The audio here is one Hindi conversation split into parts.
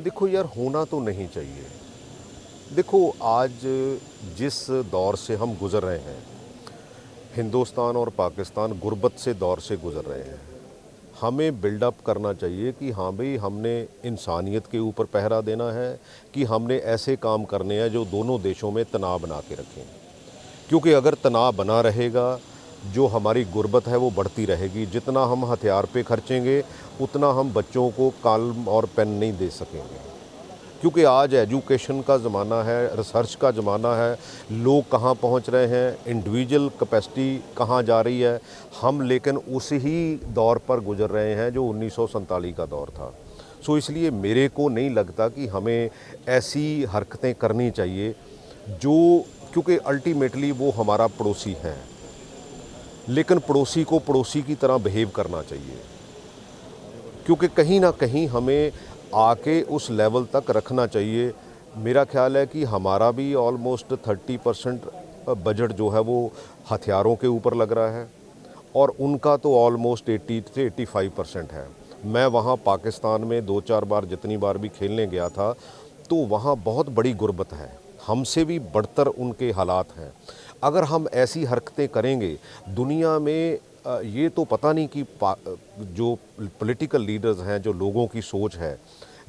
देखो यार, होना तो नहीं चाहिए। देखो, आज जिस दौर से हम गुज़र रहे हैं, हिंदुस्तान और पाकिस्तान गुर्बत से दौर से गुज़र रहे हैं। हमें बिल्डअप करना चाहिए कि हाँ भाई, हमने इंसानियत के ऊपर पहरा देना है, कि हमने ऐसे काम करने हैं जो दोनों देशों में तनाव बना के रखें। क्योंकि अगर तनाव बना रहेगा, जो हमारी गुर्बत है वो बढ़ती रहेगी। जितना हम हथियार पे खर्चेंगे, उतना हम बच्चों को कलम और पेन नहीं दे सकेंगे। क्योंकि आज एजुकेशन का ज़माना है, रिसर्च का ज़माना है, लोग कहाँ पहुँच रहे हैं, इंडिविजुअल कैपेसिटी कहाँ जा रही है। हम लेकिन उसी ही दौर पर गुज़र रहे हैं जो 1947 का दौर था। सो इसलिए मेरे को नहीं लगता कि हमें ऐसी हरकतें करनी चाहिए जो, क्योंकि अल्टीमेटली वो हमारा पड़ोसी है, लेकिन पड़ोसी को पड़ोसी की तरह बिहेव करना चाहिए। क्योंकि कहीं ना कहीं हमें आके उस लेवल तक रखना चाहिए। मेरा ख्याल है कि हमारा भी ऑलमोस्ट 30% बजट जो है वो हथियारों के ऊपर लग रहा है, और उनका तो ऑलमोस्ट 80 से 85% है। मैं वहाँ पाकिस्तान में 2-4 बार, जितनी बार भी खेलने गया था, तो वहाँ बहुत बड़ी गुर्बत है, हमसे भी बढ़तर उनके हालात हैं। अगर हम ऐसी हरकतें करेंगे दुनिया में, ये तो पता नहीं कि जो पॉलिटिकल लीडर्स हैं, जो लोगों की सोच है,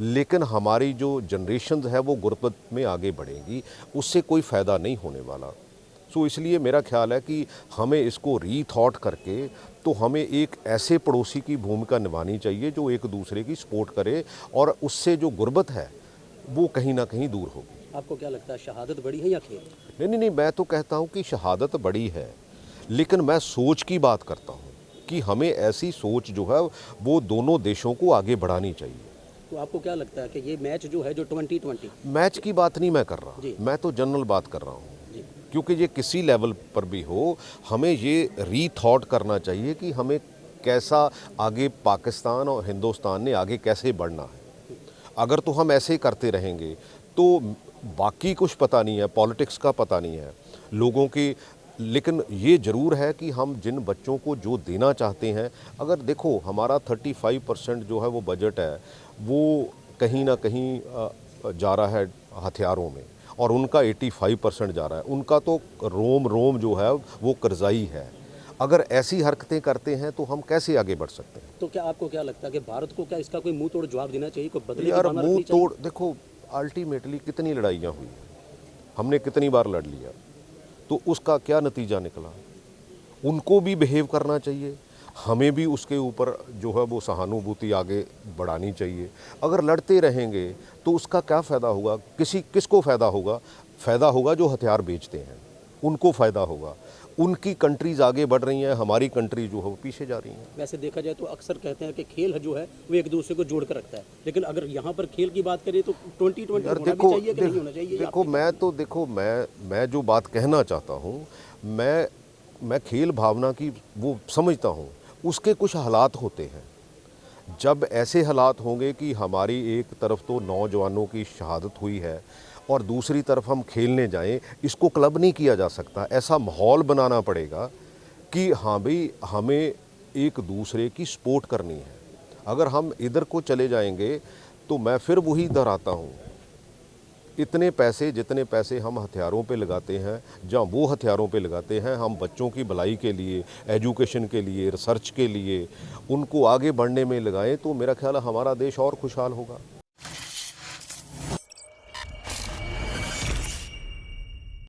लेकिन हमारी जो जनरेशन्स है वो गुर्बत में आगे बढ़ेंगी, उससे कोई फ़ायदा नहीं होने वाला। सो इसलिए मेरा ख्याल है कि हमें इसको रीथॉट करके, तो हमें एक ऐसे पड़ोसी की भूमिका निभानी चाहिए जो एक दूसरे की सपोर्ट करे, और उससे जो गुर्बत है वो कहीं ना कहीं दूर होगी। आपको क्या लगता है, शहादत बड़ी है या खेल? नहीं नहीं नहीं, मैं तो कहता हूँ कि शहादत बड़ी है, लेकिन मैं सोच की बात करता हूँ कि हमें ऐसी सोच जो है वो दोनों देशों को आगे बढ़ानी चाहिए। तो आपको क्या लगता है कि ये मैच जो है, जो 2020 मैच की बात नहीं मैं कर रहा, जी मैं तो जनरल बात कर रहा हूँ। जी क्योंकि ये किसी लेवल पर भी हो, हमें ये रीथॉट करना चाहिए कि हमें कैसा आगे, पाकिस्तान और हिंदुस्तान ने आगे कैसे बढ़ना है। अगर तो हम ऐसे ही करते रहेंगे तो बाकी कुछ पता नहीं है, पॉलिटिक्स का पता नहीं है लोगों की। लेकिन ये ज़रूर है कि हम जिन बच्चों को जो देना चाहते हैं, अगर देखो हमारा 35% जो है वो बजट है, वो कहीं ना कहीं जा रहा है हथियारों में, और उनका 85% जा रहा है। उनका तो रोम रोम जो है वो कर्जाई है। अगर ऐसी हरकतें करते हैं तो हम कैसे आगे बढ़ सकते हैं? तो क्या आपको क्या लगता है कि भारत को क्या इसका कोई मुंह तोड़ जवाब देना चाहिए, कोई बदले की यार भावना मुंह रखनी चाहिए? तोड़, देखो अल्टीमेटली कितनी लड़ाइयाँ हुई, हमने कितनी बार लड़ लिया, तो उसका क्या नतीजा निकला? उनको भी बिहेव करना चाहिए, हमें भी उसके ऊपर जो है वो सहानुभूति आगे बढ़ानी चाहिए। अगर लड़ते रहेंगे तो उसका क्या फ़ायदा होगा? किसको फ़ायदा होगा? फ़ायदा होगा जो हथियार बेचते हैं, उनको फ़ायदा होगा। उनकी कंट्रीज़ आगे बढ़ रही हैं, हमारी कंट्री जो है वो पीछे जा रही हैं। वैसे देखा जाए तो अक्सर कहते हैं कि खेल जो है वो एक दूसरे को जोड़ कर रखता है, लेकिन अगर यहाँ पर खेल की बात करें तो 2020 यार होना भी देखो, चाहिए कि नहीं होना चाहिए? देखो मैं तो, देखो मैं जो बात कहना चाहता हूँ, मैं खेल भावना की वो समझता हूँ। उसके कुछ हालात होते हैं, जब ऐसे हालात होंगे कि हमारी एक तरफ तो नौजवानों की शहादत हुई है और दूसरी तरफ हम खेलने जाएं, इसको क्लब नहीं किया जा सकता। ऐसा माहौल बनाना पड़ेगा कि हाँ भाई, हमें एक दूसरे की सपोर्ट करनी है। अगर हम इधर को चले जाएंगे तो मैं फिर वही दोहराता हूँ, इतने पैसे, जितने पैसे हम हथियारों पे लगाते हैं, जहाँ वो हथियारों पे लगाते हैं, हम बच्चों की भलाई के लिए, एजुकेशन के लिए, रिसर्च के लिए, उनको आगे बढ़ने में लगाएं, तो मेरा ख्याल है हमारा देश और खुशहाल होगा।